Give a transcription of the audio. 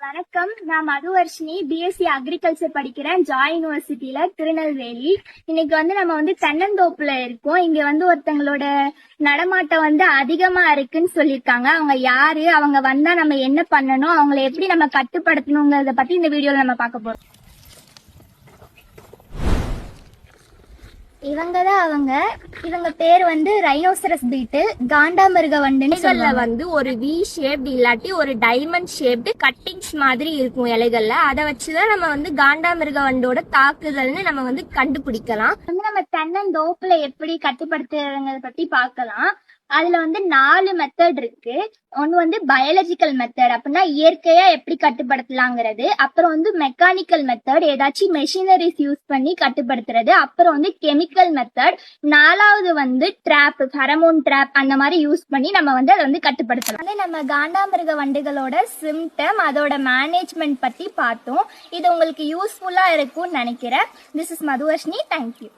வணக்கம். நான் மதுவர்ஷினி, BSc agriculture படிக்கிறேன் ஜாய் யூனிவர்சிட்டியில திருநெல்வேலி. இன்னைக்கு நம்ம தென்னந்தோப்புல இருக்கோம். இங்க ஒருத்தங்களோட நடமாட்டம் அதிகமா இருக்குன்னு சொல்லியிருக்காங்க. அவங்க யாரு, அவங்க வந்தா நம்ம என்ன பண்ணணும், அவங்களை எப்படி நம்ம கட்டுப்படுத்தணுங்கிறத பத்தி இந்த வீடியோல நம்ம பார்க்க போறோம். இவங்க பேர் ரைனோசரஸ் பீட்டு, காண்டாமிருக வண்டுன்னு சொல்ல ஒரு வி ஷேப்டு இல்லாட்டி ஒரு டைமண்ட் ஷேப்டு கட்டிங்ஸ் மாதிரி இருக்கும் இலைகள்ல. அதை வச்சுதான் நம்ம காண்டாமிருக வண்டோட தாக்குதல்னு நம்ம கண்டுபிடிக்கலாம். நம்ம தென்னந்தோப்புல எப்படி கட்டுப்படுத்துறத பத்தி பார்க்கலாம். அதுல 4 மெத்தட் இருக்கு. ஒன்னு பயாலஜிக்கல் மெத்தட், அப்படின்னா இயற்கையா எப்படி கட்டுப்படுத்தலாங்கிறது. அப்புறம் மெக்கானிக்கல் மெத்தட், ஏதாச்சும் மெஷினரிஸ் யூஸ் பண்ணி கட்டுப்படுத்துறது. அப்புறம் கெமிக்கல் மெத்தட். 4வது ட்ராப், ஹரமோன் ட்ராப் அந்த மாதிரி யூஸ் பண்ணி நம்ம அதை கட்டுப்படுத்தலாம். நம்ம காண்டாமிருக வண்டுகளோட சிம்டம், அதோட மேனேஜ்மெண்ட் பத்தி பார்த்தோம். இது உங்களுக்கு யூஸ்ஃபுல்லா இருக்கும்னு நினைக்கிறேன். This is Madhuvarshini. தேங்க்யூ.